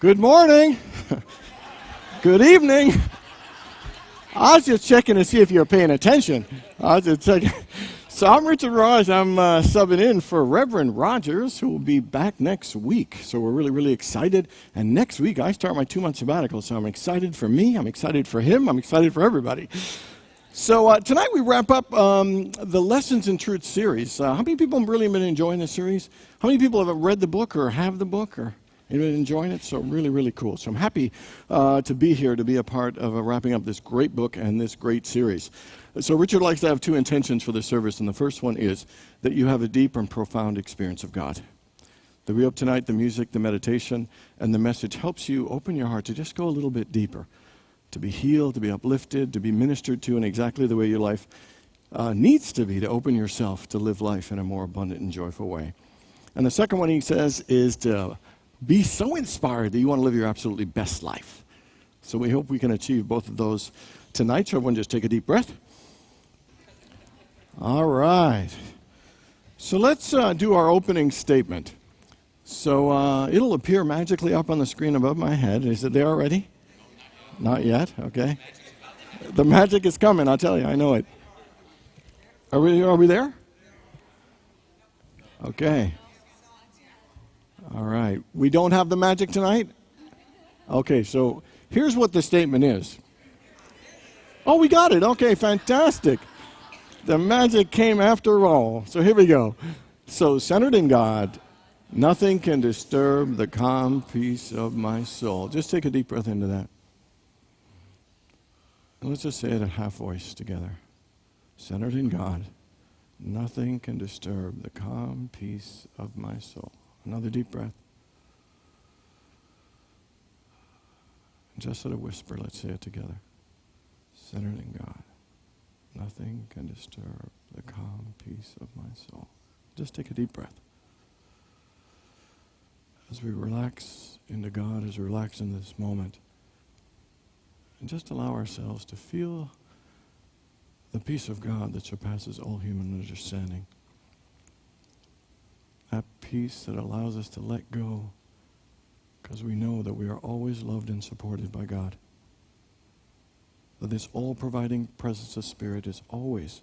Good morning. Good evening. I was just checking to see if you're paying attention. I was just checking. So I'm Richard Maraj. I'm subbing in for Reverend Rogers, who will be back next week. So we're really excited. And next week, I start my 2-month sabbatical. So I'm excited for me. I'm excited for him. I'm excited for everybody. So tonight we wrap up the Lessons in Truth series. How many people have really been enjoying this series? How many people have read the book or have the book or been enjoying it? So really cool. So I'm happy to be here to be a part of wrapping up this great book and this great series. So Richard likes to have 2 intentions for this service, and the first one is that you have a deep and profound experience of God. That we hope tonight the music, the meditation, and the message helps you open your heart to just go a little bit deeper, to be healed, to be uplifted, to be ministered to in exactly the way your life needs to be, to open yourself to live life in a more abundant and joyful way. And the second one, he says, is to be so inspired that you want to live your absolutely best life. So we hope we can achieve both of those tonight. So everyone just take a deep breath. All right. So let's do our opening statement. So it'll appear magically up on the screen above my head. Is it there already? Not yet? Okay. The magic is coming, I'll tell you. I know it. Are we there? Okay. All right. We don't have the magic tonight? Okay, so here's what the statement is. Oh, we got it. Okay, fantastic. The magic came after all. So here we go. So, centered in God, nothing can disturb the calm peace of my soul. Just take a deep breath into that. And let's just say it at half voice together. Centered in God, nothing can disturb the calm peace of my soul. Another deep breath. And just at a whisper, let's say it together. Centered in God, nothing can disturb the calm peace of my soul. Just take a deep breath. As we relax into God, as we relax in this moment, and just allow ourselves to feel the peace of God that surpasses all human understanding. That peace that allows us to let go because we know that we are always loved and supported by God. That this all-providing presence of Spirit is always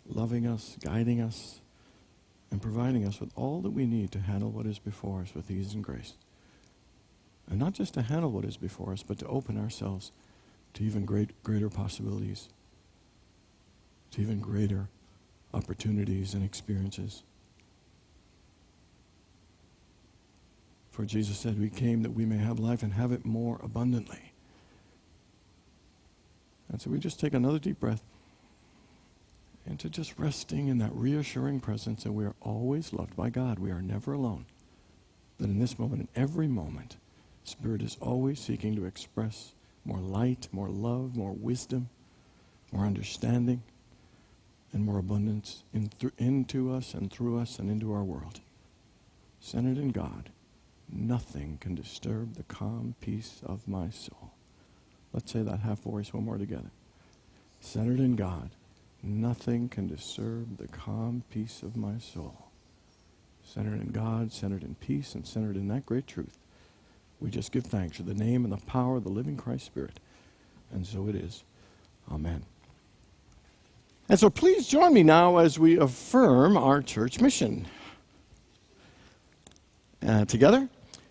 loving us, guiding us, and providing us with all that we need to handle what is before us with ease and grace. And not just to handle what is before us, but to open ourselves to even greater possibilities, to even greater opportunities and experiences. For Jesus said, we came that we may have life and have it more abundantly. And so we just take another deep breath into just resting in that reassuring presence that we are always loved by God. We are never alone. That in this moment, in every moment, Spirit is always seeking to express more light, more love, more wisdom, more understanding, and more abundance into us and through us and into our world. Centered in God, nothing can disturb the calm peace of my soul. Let's say that half voice one more together. Centered in God, nothing can disturb the calm peace of my soul. Centered in God, centered in peace, and centered in that great truth. We just give thanks for the name and the power of the living Christ Spirit. And so it is. Amen. And so please join me now as we affirm our church mission. Together.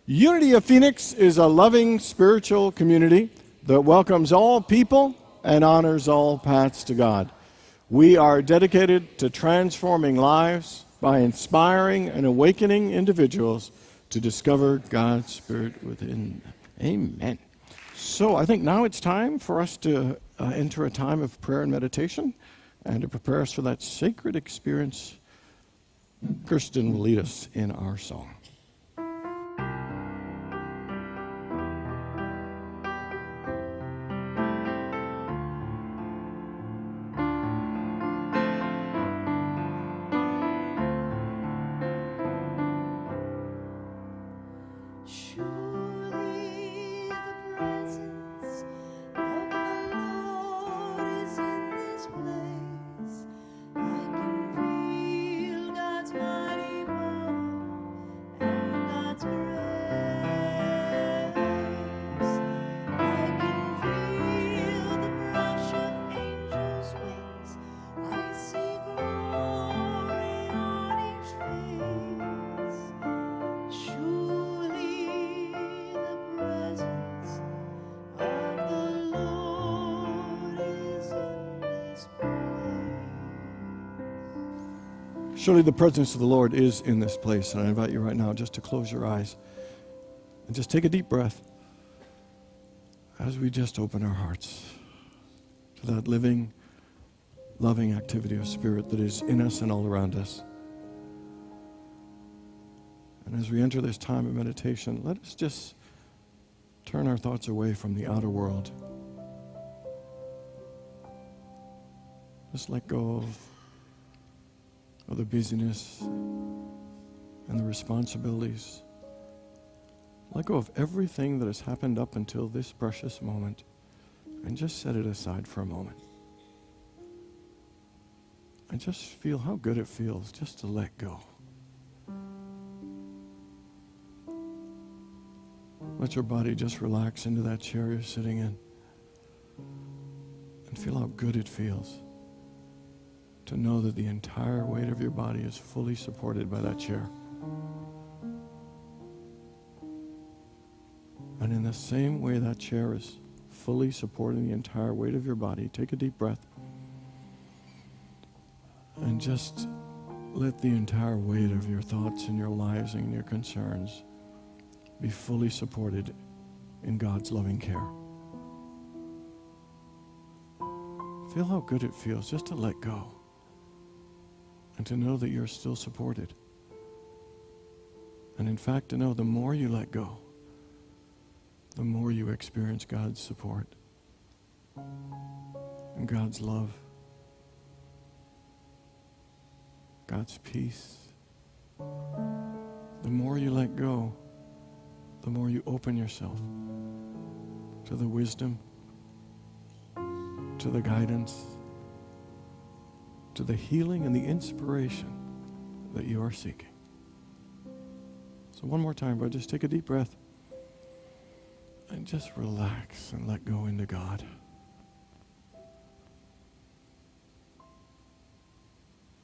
Unity of Phoenix is a loving spiritual community that welcomes all people and honors all paths to God. We are dedicated to transforming lives by inspiring and awakening individuals to discover God's Spirit within them. Amen. So I think now it's time for us to enter a time of prayer and meditation, and to prepare us for that sacred experience. Kirsten will lead us in our song. I can feel God's mighty power Surely the presence of the Lord is in this place, and I invite you right now just to close your eyes and just take a deep breath as we just open our hearts to that living, loving activity of spirit that is in us and all around us. And as we enter this time of meditation, let us just turn our thoughts away from the outer world. Just let go of the busyness and the responsibilities. Let go of everything that has happened up until this precious moment and just set it aside for a moment. And just feel how good it feels just to let go. Let your body just relax into that chair you're sitting in and feel how good it feels to know that the entire weight of your body is fully supported by that chair. And in the same way that chair is fully supporting the entire weight of your body, take a deep breath and just let the entire weight of your thoughts and your lives and your concerns be fully supported in God's loving care. Feel how good it feels just to let go and to know that you're still supported. And in fact, to know the more you let go, the more you experience God's support and God's love, God's peace. The more you let go, the more you open yourself to the wisdom, to the guidance, to the healing and the inspiration that you are seeking. So one more time, but just take a deep breath and just relax and let go into God.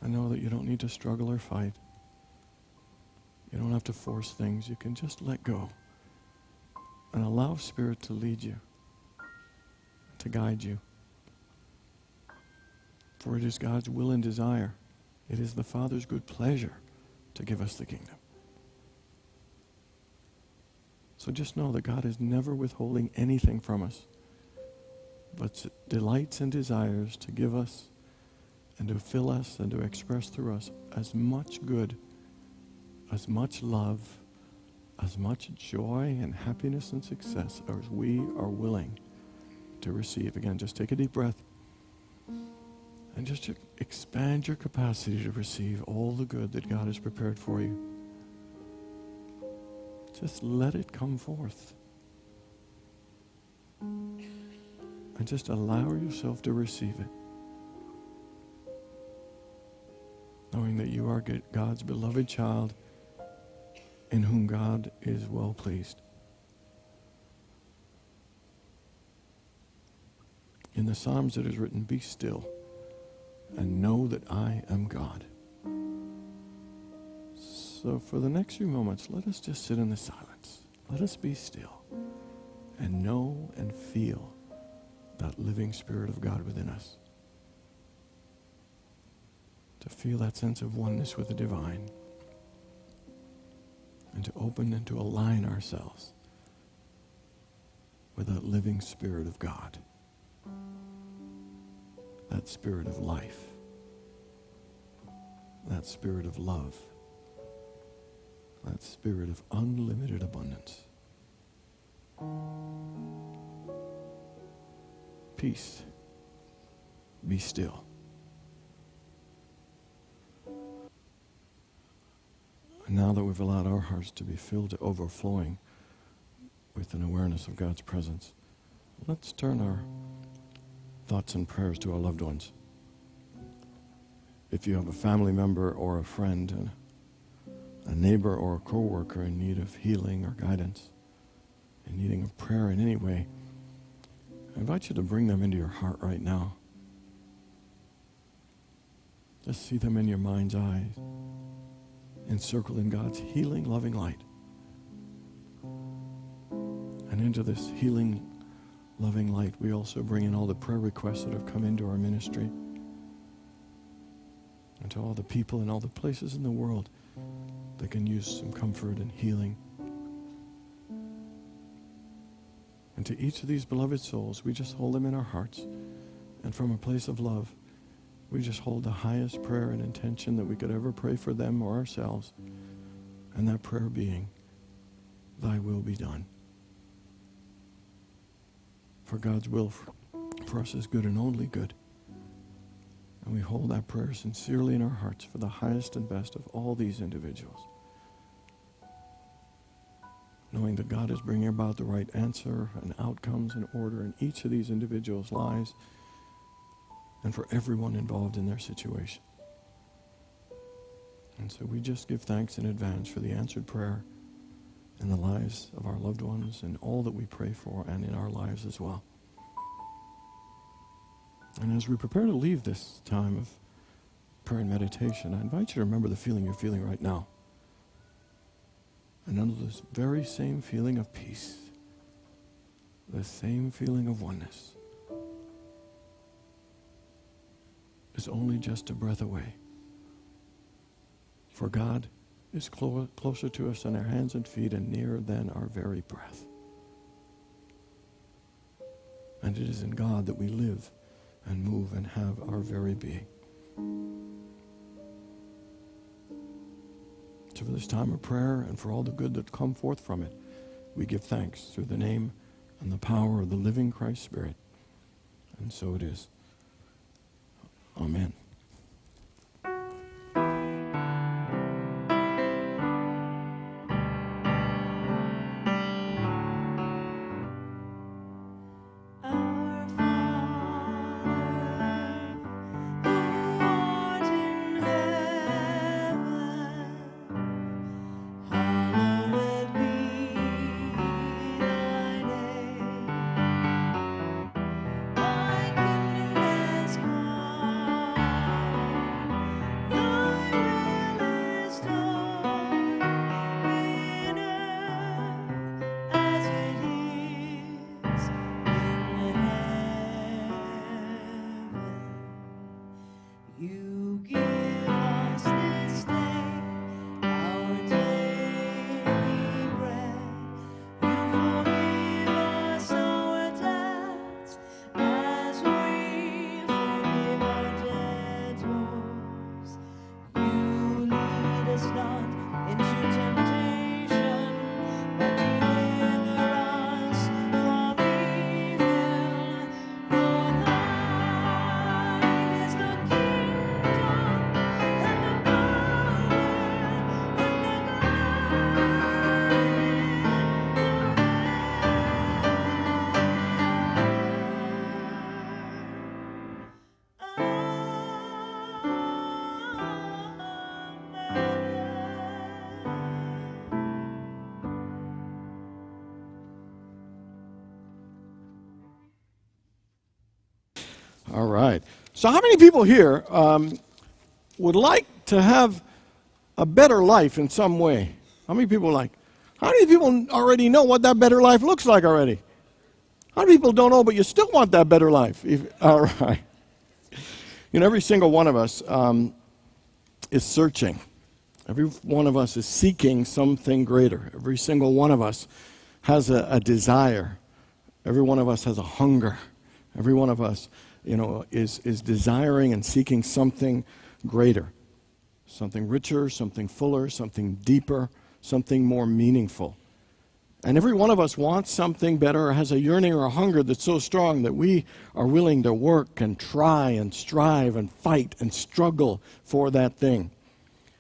I know that you don't need to struggle or fight. You don't have to force things. You can just let go and allow Spirit to lead you, to guide you. For it is God's will and desire. It is the Father's good pleasure to give us the kingdom. So just know that God is never withholding anything from us, but delights and desires to give us and to fill us and to express through us as much good, as much love, as much joy and happiness and success as we are willing to receive. Again, just take a deep breath and just expand your capacity to receive all the good that God has prepared for you. Just let it come forth. And just allow yourself to receive it. Knowing that you are God's beloved child in whom God is well pleased. In the Psalms it is written, "Be still and know that I am God." So for the next few moments, let us just sit in the silence. Let us be still and know and feel that living Spirit of God within us. To feel that sense of oneness with the divine. And to open and to align ourselves with that living Spirit of God. That Spirit of life. That Spirit of love. That Spirit of unlimited abundance. Peace. Be still. And now that we've allowed our hearts to be filled to overflowing with an awareness of God's presence, let's turn our thoughts and prayers to our loved ones. If you have a family member or a friend, a neighbor or a co-worker in need of healing or guidance, in needing a prayer in any way, I invite you to bring them into your heart right now. Just see them in your mind's eye, encircled in God's healing, loving light. And into this healing, loving light, we also bring in all the prayer requests that have come into our ministry. and to all the people and all the places in the world that can use some comfort and healing. And to each of these beloved souls, we just hold them in our hearts. And from a place of love, we just hold the highest prayer and intention that we could ever pray for them or ourselves. And that prayer being, thy will be done. For God's will for us is good and only good. And we hold that prayer sincerely in our hearts for the highest and best of all these individuals. Knowing that God is bringing about the right answer and outcomes and order in each of these individuals' lives and for everyone involved in their situation. And so we just give thanks in advance for the answered prayer in the lives of our loved ones and all that we pray for and in our lives as well. And as we prepare to leave this time of prayer and meditation, I invite you to remember the feeling you're feeling right now. And under this very same feeling of peace, the same feeling of oneness, is only just a breath away. For God is closer to us than our hands and feet and nearer than our very breath. And it is in God that we live and move and have our very being. So for this time of prayer and for all the good that come forth from it, we give thanks through the name and the power of the living Christ Spirit. And so it is. Amen. All right. So how many people here would like to have a better life in some way? How many people how many people already know what that better life looks like already? How many people don't know, but you still want that better life? All right. You know, every single one of us is searching. Every one of us is seeking something greater. Every single one of us has a desire. Every one of us has a hunger. Every one of us, is desiring and seeking something greater, something richer, something fuller, something deeper, something more meaningful. And every one of us wants something better or has a yearning or a hunger that's so strong that we are willing to work and try and strive and fight and struggle for that thing.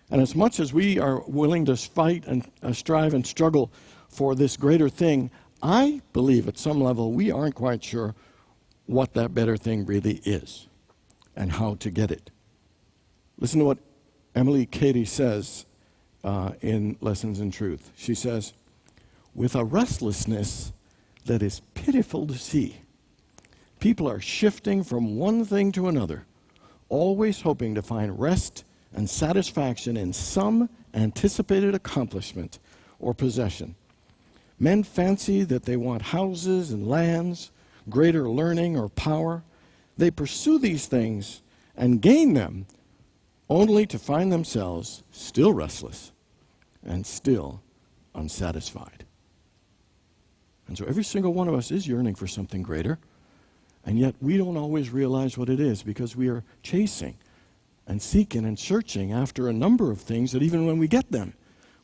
And as much as we are willing to fight and strive and struggle for this greater thing, I believe at some level we aren't quite sure what that better thing really is and how to get it. Listen to what Emily Cady says in Lessons in Truth. She says, with a restlessness that is pitiful to see, people are shifting from one thing to another, always hoping to find rest and satisfaction in some anticipated accomplishment or possession. Men fancy that they want houses and lands, greater learning or power. They pursue these things and gain them only to find themselves still restless and still unsatisfied. And so every single one of us is yearning for something greater, and yet we don't always realize what it is because we are chasing and seeking and searching after a number of things that even when we get them,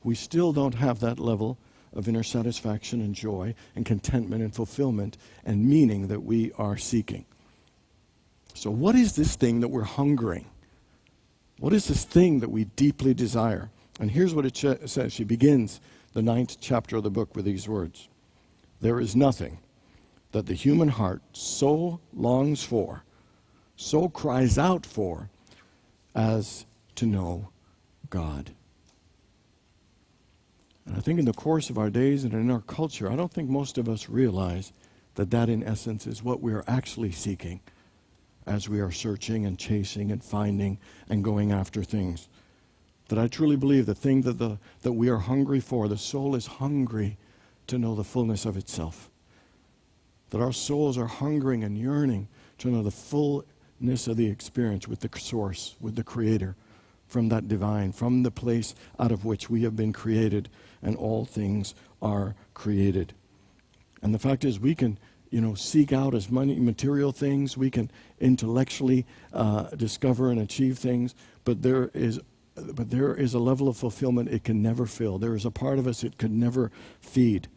we still don't have that level of inner satisfaction and joy and contentment and fulfillment and meaning that we are seeking. So what is this thing that we're hungering? What is this thing that we deeply desire? And here's what it says. She begins the 9th chapter of the book with these words. There is nothing that the human heart so longs for, so cries out for, as to know God. And I think in the course of our days and in our culture, I don't think most of us realize that that in essence is what we are actually seeking as we are searching and chasing and finding and going after things. That I truly believe the thing that we are hungry for, the soul is hungry to know the fullness of itself. That our souls are hungering and yearning to know the fullness of the experience with the source, with the Creator, from that divine, from the place out of which we have been created and all things are created. And the fact is we can, seek out as many material things, we can intellectually discover and achieve things, but there is a level of fulfillment it can never fill. There is a part of us it could never feed.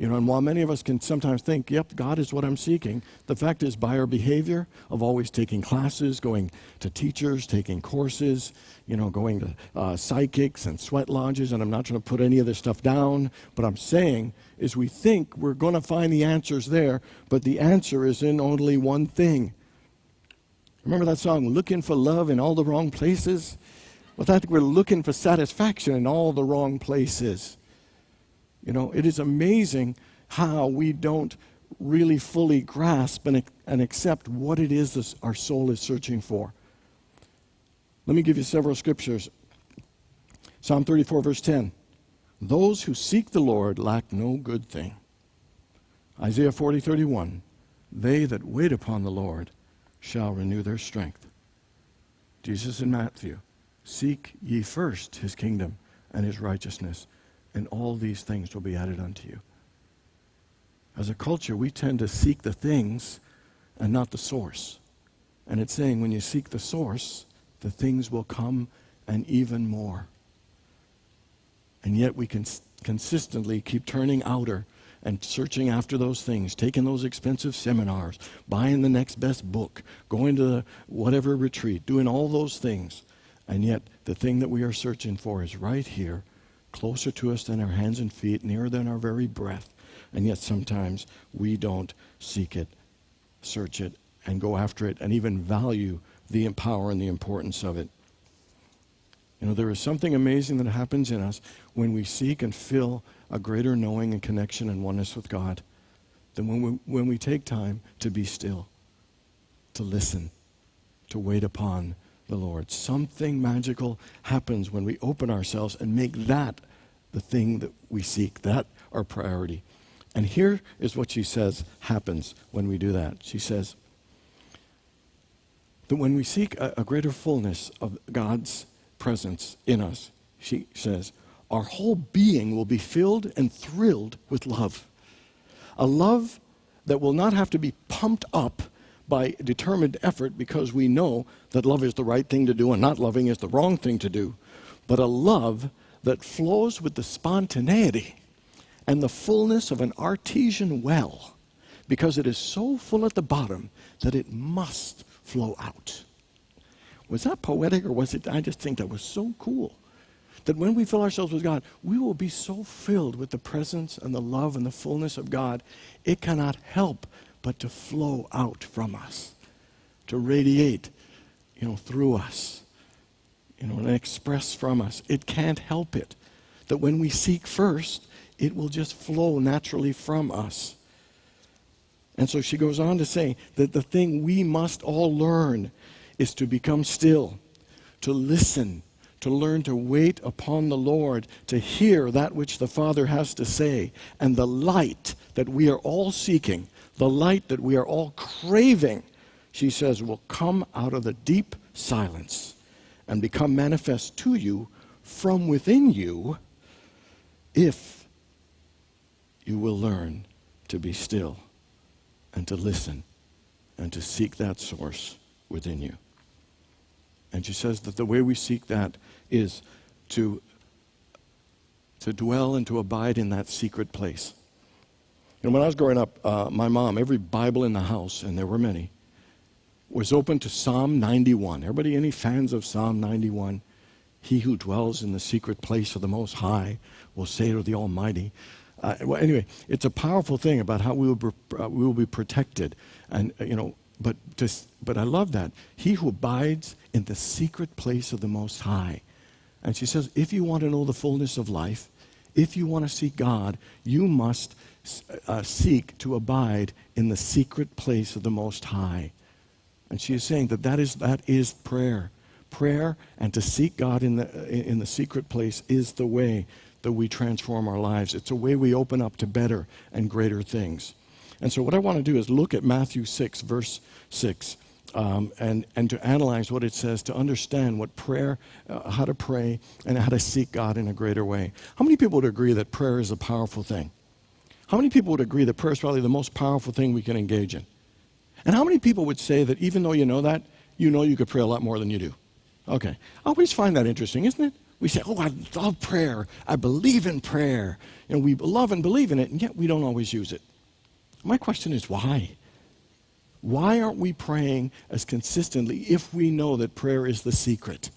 And while many of us can sometimes think, yep, God is what I'm seeking, the fact is by our behavior of always taking classes, going to teachers, taking courses, going to psychics and sweat lodges, and I'm not trying to put any of this stuff down, but I'm saying is we think we're going to find the answers there, but the answer is in only one thing. Remember that song, Looking for Love in All the Wrong Places? Well, I think we're looking for satisfaction in all the wrong places. It is amazing how we don't really fully grasp and accept what it is that our soul is searching for. Let me give you several scriptures. Psalm 34, verse 10. Those who seek the Lord lack no good thing. Isaiah 40, 31. They that wait upon the Lord shall renew their strength. Jesus in Matthew. Seek ye first his kingdom and his righteousness, and all these things will be added unto you. As a culture, we tend to seek the things and not the source. And it's saying when you seek the source, the things will come and even more. And yet we can consistently keep turning outer and searching after those things, taking those expensive seminars, buying the next best book, going to whatever retreat, doing all those things. And yet the thing that we are searching for is right here, closer to us than our hands and feet, nearer than our very breath. And yet sometimes we don't seek it, search it, and go after it, and even value the power and the importance of it. There is something amazing that happens in us when we seek and feel a greater knowing and connection and oneness with God than when we take time to be still, to listen, to wait upon the Lord. Something magical happens when we open ourselves and make that the thing that we seek, that our priority. And here is what she says happens when we do that. She says that when we seek a greater fullness of God's presence in us, she says, our whole being will be filled and thrilled with love. A love that will not have to be pumped up by determined effort because we know that love is the right thing to do and not loving is the wrong thing to do, but a love that flows with the spontaneity and the fullness of an artesian well because it is so full at the bottom that it must flow out. Was that poetic or was it? I just think that was so cool. That when we fill ourselves with God, we will be so filled with the presence and the love and the fullness of God, it cannot help but to flow out from us, to radiate, through us, and express from us. It can't help it. That when we seek first, it will just flow naturally from us. And so she goes on to say that the thing we must all learn is to become still, to listen, to learn to wait upon the Lord, to hear that which the Father has to say, and the light that we are all seeking, the light that we are all craving she says, will come out of the deep silence and become manifest to you from within you if you will learn to be still and to listen and to seek that source within you. And she says that the way we seek that is to dwell and to abide in that secret place. You know, when I was growing up, my mom, every Bible in the house, and there were many, was open to Psalm 91. Everybody, any fans of Psalm 91? He who dwells in the secret place of the Most High will say to the Almighty. Well, anyway, it's a powerful thing about how we will be protected, and But I love that. He who abides in the secret place of the Most High. And she says, if you want to know the fullness of life, if you want to seek God, you must seek to abide in the secret place of the Most High. And she is saying that is prayer. Prayer and to seek God in the secret place is the way that we transform our lives. It's a way we open up to better and greater things. And so what I want to do is look at Matthew 6, verse 6, and to analyze what it says, to understand what prayer, how to pray, and how to seek God in a greater way. How many people would agree that prayer is a powerful thing? How many people would agree that prayer is probably the most powerful thing we can engage in? And how many people would say that even though you know that, you could pray a lot more than you do? Okay. I always find that interesting, isn't it? We say, oh, I love prayer. I believe in prayer. We love and believe in it, and yet we don't always use it. My question is, why? Why aren't we praying as consistently if we know that prayer is the secret,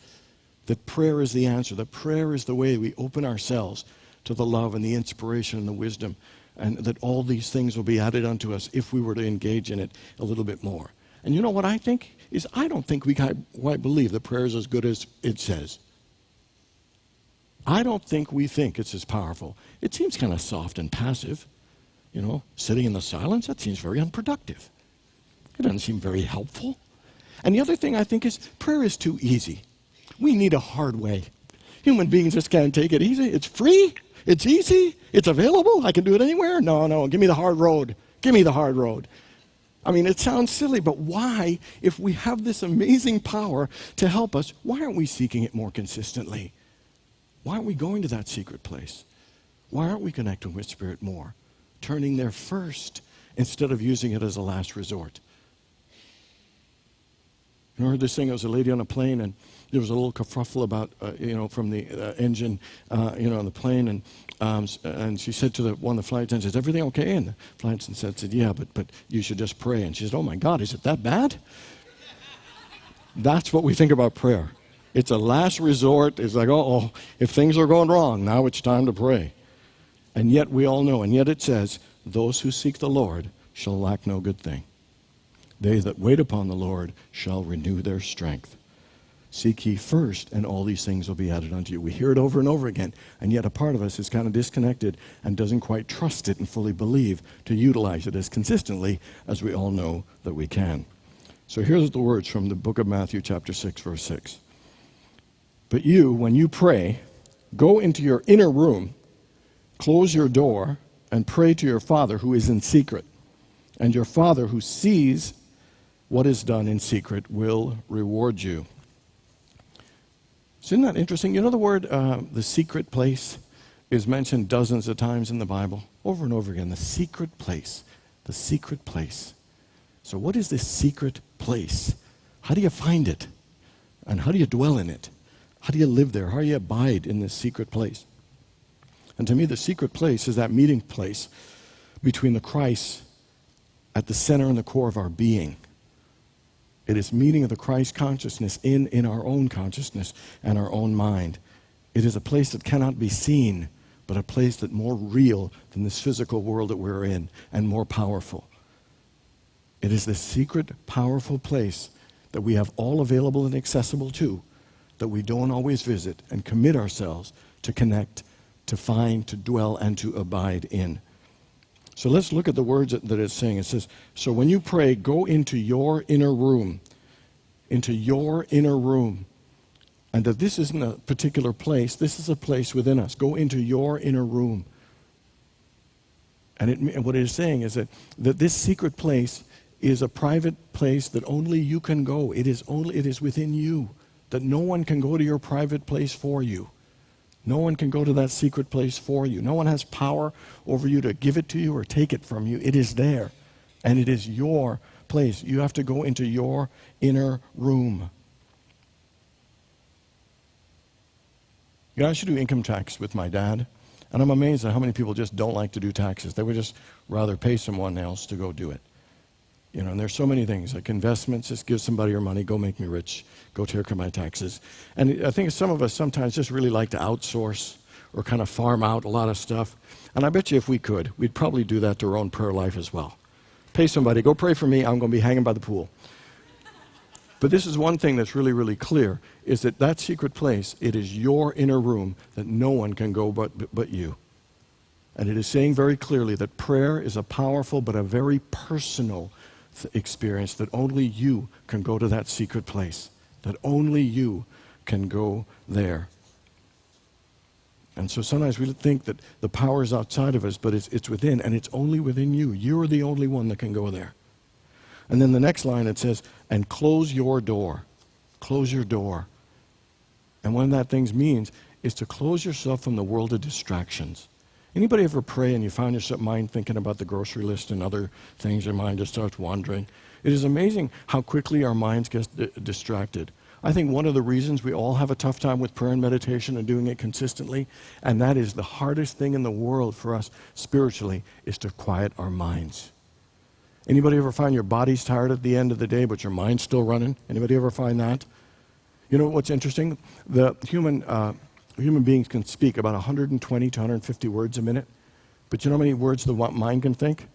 that prayer is the answer, that prayer is the way we open ourselves to the love and the inspiration and the wisdom, and that all these things will be added unto us if we were to engage in it a little bit more? And you know what I think? I don't think we quite believe that prayer is as good as it says. I don't think we think it's as powerful. It seems kind of soft and passive. Sitting in the silence, that seems very unproductive. It doesn't seem very helpful. And the other thing I think is prayer is too easy. We need a hard way. Human beings just can't take it easy. It's free. It's easy. It's available. I can do it anywhere. No, give me the hard road. Give me the hard road. I mean, it sounds silly, but why, if we have this amazing power to help us, why aren't we seeking it more consistently? Why aren't we going to that secret place? Why aren't we connecting with Spirit more? Turning there first instead of using it as a last resort. I heard this thing. There was a lady on a plane, and there was a little kerfuffle about, from the engine, on the plane, and she said to one of the flight attendants, "Is everything okay?" And the flight attendant said, "Yeah, but you should just pray." And she said, "Oh my God, is it that bad?" That's what we think about prayer. It's a last resort. It's like, if things are going wrong, now it's time to pray. And yet we all know, and yet it says, those who seek the Lord shall lack no good thing. They that wait upon the Lord shall renew their strength. Seek ye first, and all these things will be added unto you. We hear it over and over again, and yet a part of us is kind of disconnected and doesn't quite trust it and fully believe to utilize it as consistently as we all know that we can. So here's the words from the book of Matthew chapter 6, verse 6. But you, when you pray, go into your inner room, close your door, and pray to your Father who is in secret. And your Father who sees what is done in secret will reward you. So isn't that interesting? You know the word, the secret place, is mentioned dozens of times in the Bible, over and over again. The secret place. The secret place. So what is this secret place? How do you find it? And how do you dwell in it? How do you live there? How do you abide in this secret place? And to me, the secret place is that meeting place between the Christ at the center and the core of our being. It is meeting of the Christ consciousness in our own consciousness and our own mind. It is a place that cannot be seen, but a place that's more real than this physical world that we're in, and more powerful. It is this secret, powerful place that we have all available and accessible to, that we don't always visit and commit ourselves to connect, to find, to dwell, and to abide in. So let's look at the words that it's saying. It says, so when you pray, go into your inner room. Into your inner room. And that this isn't a particular place. This is a place within us. Go into your inner room. And what it is saying is that this secret place is a private place that only you can go. It is within you, that no one can go to your private place for you. No one can go to that secret place for you. No one has power over you to give it to you or take it from you. It is there, and it is your place. You have to go into your inner room. I used to do income tax with my dad, and I'm amazed at how many people just don't like to do taxes. They would just rather pay someone else to go do it. And there's so many things, like investments, just give somebody your money, go make me rich, go take care of my taxes. And I think some of us sometimes just really like to outsource or kind of farm out a lot of stuff. And I bet you if we could, we'd probably do that to our own prayer life as well. Pay somebody, go pray for me, I'm going to be hanging by the pool. But this is one thing that's really, really clear, is that secret place, it is your inner room that no one can go but you. And it is saying very clearly that prayer is a powerful but a very personal experience, that only you can go to that secret place, that only you can go there. And so sometimes we think that the power is outside of us, but it's within, and it's only within you. You're the only one that can go there. And then the next line, it says, and close your door. Close your door. And what that thing means is to close yourself from the world of distractions. Anybody ever pray and you find your mind thinking about the grocery list and other things, your mind just starts wandering? It is amazing how quickly our minds get distracted. I think one of the reasons we all have a tough time with prayer and meditation and doing it consistently, and that is the hardest thing in the world for us spiritually, is to quiet our minds. Anybody ever find your body's tired at the end of the day, but your mind's still running? Anybody ever find that? You know what's interesting? The human beings can speak about 120 to 150 words a minute. But you know how many words the mind can think?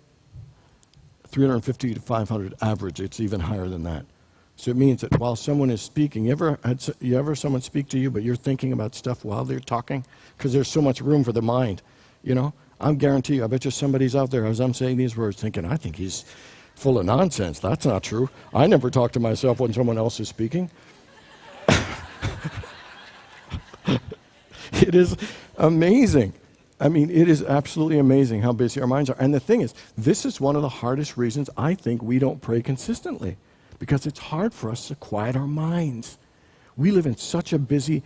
350 to 500 average. It's even higher than that. So it means that while someone is speaking, you ever someone speak to you, but you're thinking about stuff while they're talking? Because there's so much room for the mind, I guarantee you, I bet you somebody's out there as I'm saying these words thinking, I think he's full of nonsense. That's not true. I never talk to myself when someone else is speaking. It is amazing. I mean, it is absolutely amazing how busy our minds are. And the thing is, this is one of the hardest reasons I think we don't pray consistently, because it's hard for us to quiet our minds. We live in such a busy,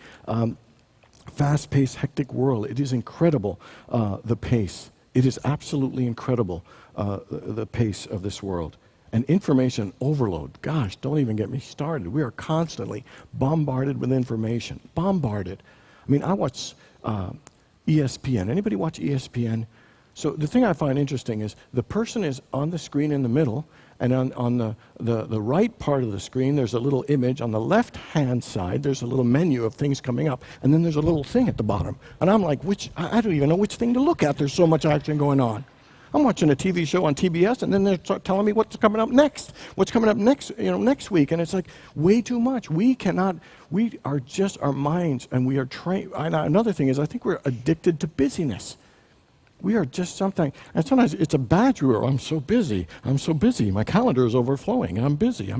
fast-paced, hectic world. It is incredible, the pace. It is absolutely incredible, the pace of this world. And information overload. Gosh, don't even get me started. We are constantly bombarded with information. Bombarded. I mean, I watch ESPN. Anybody watch ESPN? So the thing I find interesting is the person is on the screen in the middle, and on the right part of the screen, there's a little image. On the left-hand side, there's a little menu of things coming up, and then there's a little thing at the bottom. And I'm like, I don't even know which thing to look at. There's so much action going on. I'm watching a TV show on TBS, and then they're telling me what's coming up next. What's coming up next week, and it's like way too much. We are just our minds, and we are trained. Another thing is, I think we're addicted to busyness. We are just something, and sometimes it's a badge we wear. I'm so busy. My calendar is overflowing, and I'm busy.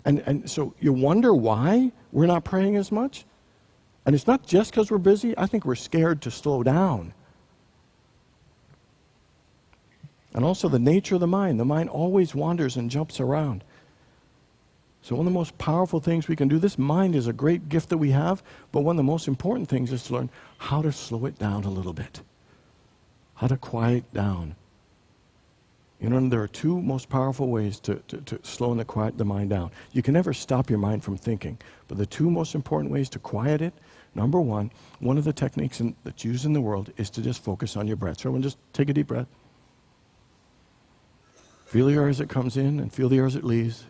And so you wonder why we're not praying as much? And it's not just because we're busy. I think we're scared to slow down. And also the nature of the mind. The mind always wanders and jumps around. So one of the most powerful things we can do, this mind is a great gift that we have, but one of the most important things is to learn how to slow it down a little bit. How to quiet down. There are two most powerful ways to slow and to quiet the mind down. You can never stop your mind from thinking, but the two most important ways to quiet it, number one of the techniques that's used in the world is to just focus on your breath. So everyone just take a deep breath. Feel the air as it comes in and feel the air as it leaves.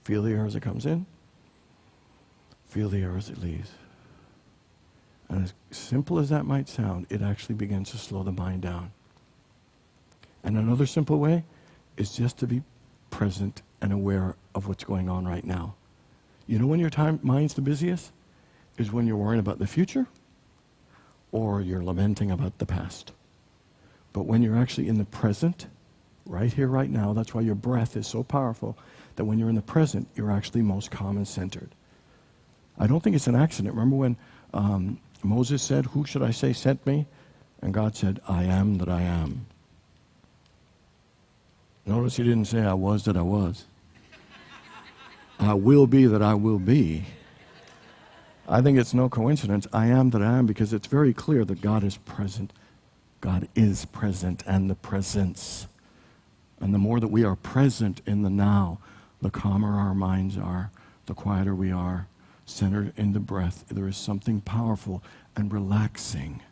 Feel the air as it comes in. Feel the air as it leaves. And as simple as that might sound, it actually begins to slow the mind down. And another simple way is just to be present and aware of what's going on right now. You know when your mind's the busiest? Is when you're worrying about the future or you're lamenting about the past. But when you're actually in the present, right here, right now, that's why your breath is so powerful, that when you're in the present, you're actually most calm and centered. I don't think it's an accident. Remember when Moses said, "Who should I say sent me?" And God said, "I am that I am." Notice he didn't say I was that I was. I will be that I will be. I think it's no coincidence. I am that I am, because it's very clear that God is present. God is present, and the presence. And the more that we are present in the now, the calmer our minds are, the quieter we are, centered in the breath. There is something powerful and relaxing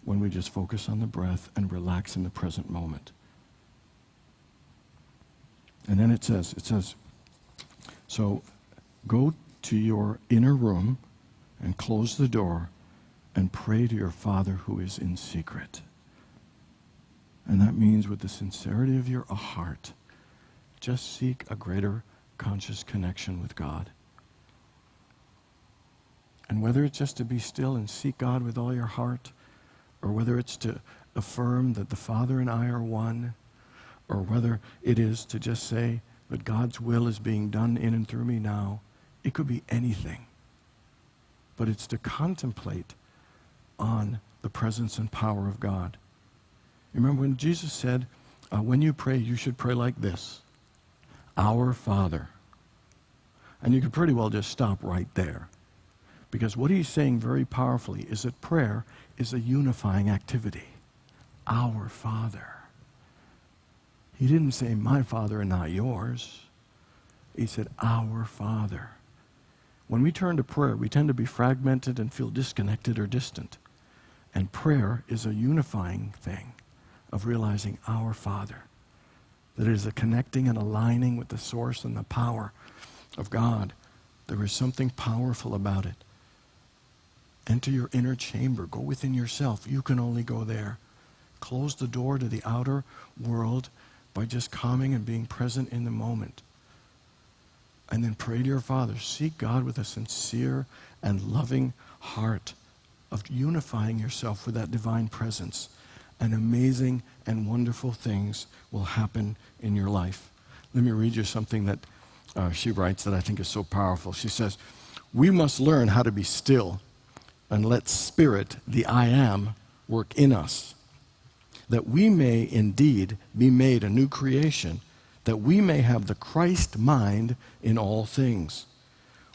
when we just focus on the breath and relax in the present moment. And then it says, so go to your inner room and close the door and pray to your Father who is in secret. And that means with the sincerity of your heart, just seek a greater conscious connection with God. And whether it's just to be still and seek God with all your heart, or whether it's to affirm that the Father and I are one, or whether it is to just say that God's will is being done in and through me now, it could be anything. But it's to contemplate on the presence and power of God. You remember when Jesus said, when you pray, you should pray like this: Our Father. And you could pretty well just stop right there. Because what he's saying very powerfully is that prayer is a unifying activity. Our Father. He didn't say, my Father and not yours. He said, our Father. When we turn to prayer, we tend to be fragmented and feel disconnected or distant. And prayer is a unifying thing of realizing our Father. That it is a connecting and aligning with the source and the power of God. There is something powerful about it. Enter your inner chamber. Go within yourself. You can only go there. Close the door to the outer world by just calming and being present in the moment. And then pray to your Father. Seek God with a sincere and loving heart of unifying yourself with that divine presence. And amazing and wonderful things will happen in your life. Let me read you something that she writes that I think is so powerful. She says, we must learn how to be still and let Spirit, the I Am, work in us, that we may indeed be made a new creation, that we may have the Christ mind in all things.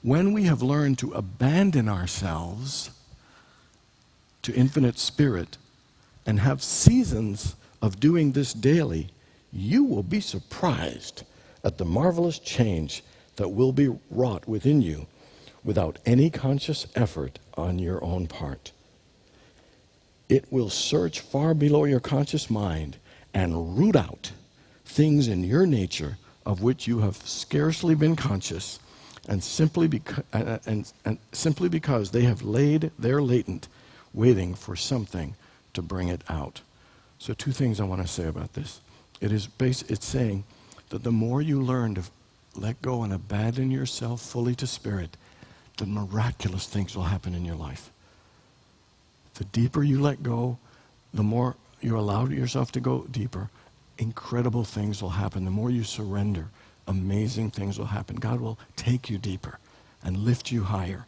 When we have learned to abandon ourselves to infinite Spirit and have seasons of doing this daily, you will be surprised at the marvelous change that will be wrought within you without any conscious effort on your own part. It will search far below your conscious mind and root out things in your nature of which you have scarcely been conscious, and simply because they have laid there latent, waiting for something to bring it out. So two things I want to say about this. It's saying that the more you learn to let go and abandon yourself fully to Spirit, the miraculous things will happen in your life. The deeper you let go, the more you allow yourself to go deeper, incredible things will happen. The more you surrender, amazing things will happen. God will take you deeper and lift you higher.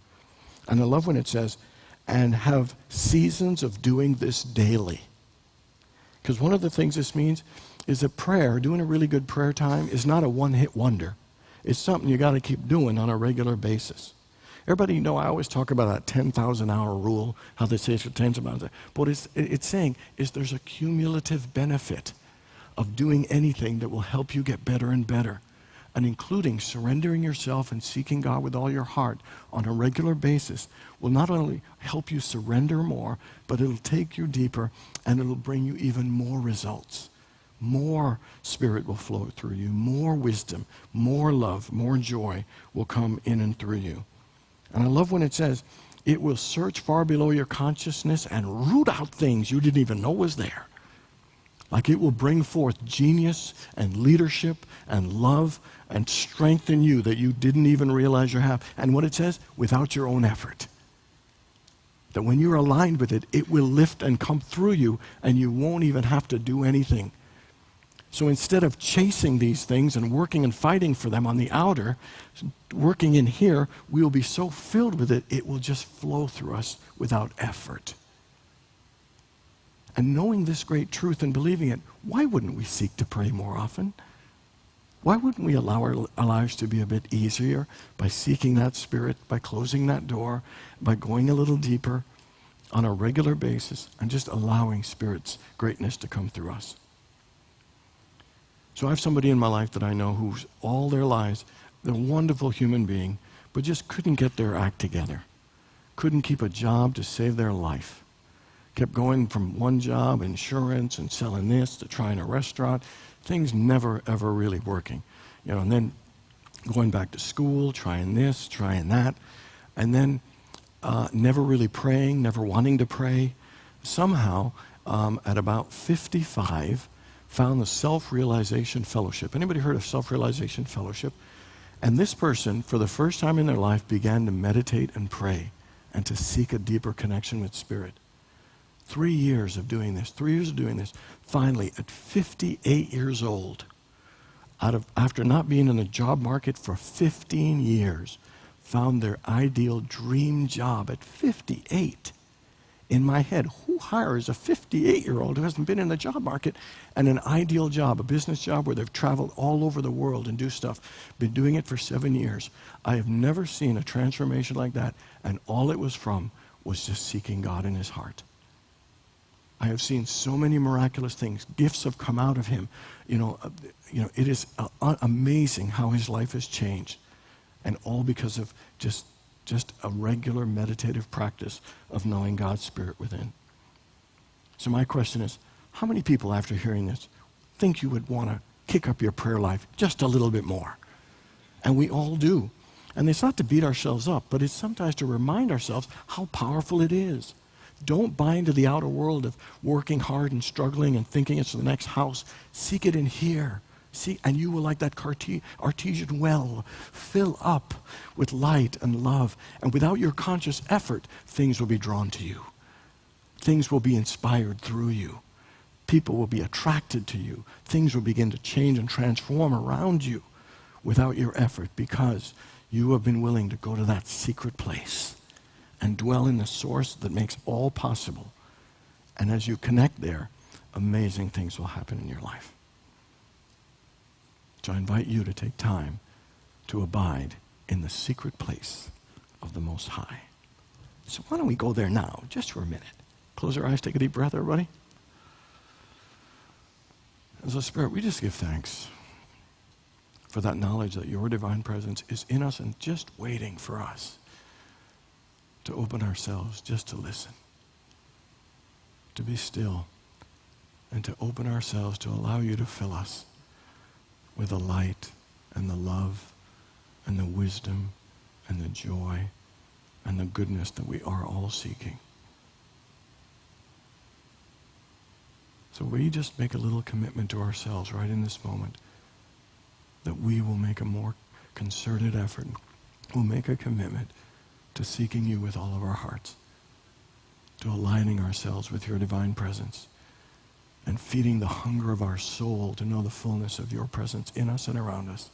And I love when it says, and have seasons of doing this daily. Because one of the things this means is that prayer, doing a really good prayer time, is not a one-hit wonder. It's something you got to keep doing on a regular basis. Everybody know I always talk about that 10,000 hour rule, how they say it's for 10,000 hours. But what it's saying is there's a cumulative benefit of doing anything that will help you get better and better, and including surrendering yourself and seeking God with all your heart on a regular basis will not only help you surrender more, but it'll take you deeper and it'll bring you even more results. More Spirit will flow through you, more wisdom, more love, more joy will come in and through you. And I love when it says, it will search far below your consciousness and root out things you didn't even know was there. Like it will bring forth genius and leadership and love and strength in you that you didn't even realize you have. And what it says, without your own effort. That when you're aligned with it, it will lift and come through you and you won't even have to do anything. So instead of chasing these things and working and fighting for them on the outer, working in here, we will be so filled with it, it will just flow through us without effort. And knowing this great truth and believing it, why wouldn't we seek to pray more often? Why wouldn't we allow our lives to be a bit easier by seeking that Spirit, by closing that door, by going a little deeper on a regular basis and just allowing Spirit's greatness to come through us? So I have somebody in my life that I know who's all their lives, they're a wonderful human being, but just couldn't get their act together. Couldn't keep a job to save their life. Kept going from one job, insurance, and selling this, to trying a restaurant. Things never, ever really working. And then going back to school, trying this, trying that, and then never really praying, never wanting to pray. Somehow, at about 55, found the Self-Realization Fellowship. Anybody heard of Self-Realization Fellowship? And this person, for the first time in their life, began to meditate and pray and to seek a deeper connection with Spirit. 3 years of doing this, finally, at 58 years old, after not being in the job market for 15 years, found their ideal dream job at 58. In my head, who hires a 58-year-old who hasn't been in the job market and an ideal job, a business job where they've traveled all over the world and do stuff, been doing it for 7 years? I have never seen a transformation like that, and all it was from was just seeking God in his heart. I have seen so many miraculous things. Gifts have come out of him. It is amazing how his life has changed, and all because of just a regular meditative practice of knowing God's Spirit within. So my question is, how many people after hearing this think you would want to kick up your prayer life just a little bit more? And we all do. And it's not to beat ourselves up, but it's sometimes to remind ourselves how powerful it is. Don't buy into the outer world of working hard and struggling and thinking it's the next house. Seek it in here. See, and you will, like that artesian well, fill up with light and love. And without your conscious effort, things will be drawn to you. Things will be inspired through you. People will be attracted to you. Things will begin to change and transform around you without your effort, because you have been willing to go to that secret place and dwell in the source that makes all possible. And as you connect there, amazing things will happen in your life. So I invite you to take time to abide in the secret place of the Most High. So why don't we go there now, just for a minute. Close your eyes, take a deep breath, everybody. As a Spirit, we just give thanks for that knowledge that your divine presence is in us and just waiting for us to open ourselves, just to listen, to be still, and to open ourselves to allow you to fill us with the light and the love and the wisdom and the joy and the goodness that we are all seeking. So we just make a little commitment to ourselves right in this moment that we will make a more concerted effort. We'll make a commitment to seeking you with all of our hearts, to aligning ourselves with your divine presence and feeding the hunger of our soul to know the fullness of your presence in us and around us.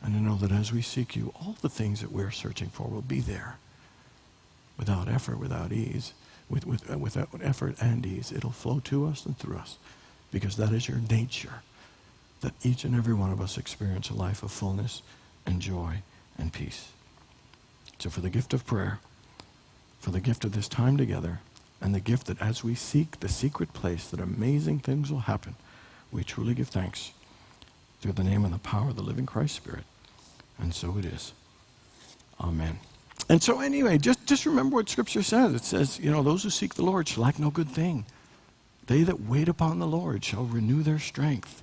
And to know that as we seek you, all the things that we're searching for will be there. Without effort, without ease, without effort and ease, it'll flow to us and through us, because that is your nature, that each and every one of us experience a life of fullness and joy and peace. So for the gift of prayer, for the gift of this time together, and the gift that as we seek the secret place that amazing things will happen, we truly give thanks through the name and the power of the living Christ Spirit. And so it is. Amen. And so anyway, just remember what Scripture says. It says, those who seek the Lord shall lack no good thing. They that wait upon the Lord shall renew their strength.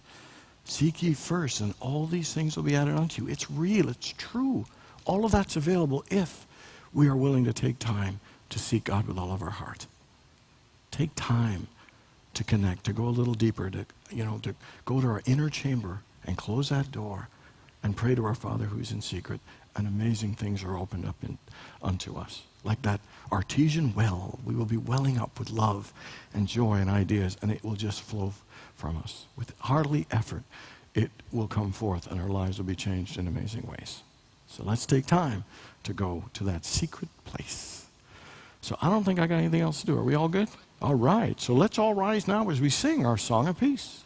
Seek ye first, and all these things will be added unto you. It's real. It's true. All of that's available if we are willing to take time to seek God with all of our heart. Take time to connect, to go a little deeper, to go to our inner chamber and close that door and pray to our Father who's in secret, and amazing things are opened up unto us. Like that artesian well, we will be welling up with love and joy and ideas, and it will just flow from us. With hardly effort, it will come forth, and our lives will be changed in amazing ways. So let's take time to go to that secret place. So I don't think I got anything else to do. Are we all good? All right, so let's all rise now as we sing our song of peace.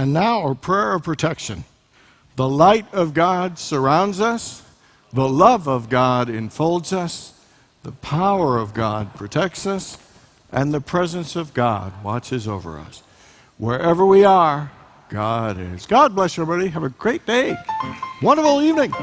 And now our prayer of protection. The light of God surrounds us. The love of God enfolds us. The power of God protects us. And the presence of God watches over us. Wherever we are, God is. God bless you, everybody. Have a great day. Wonderful evening.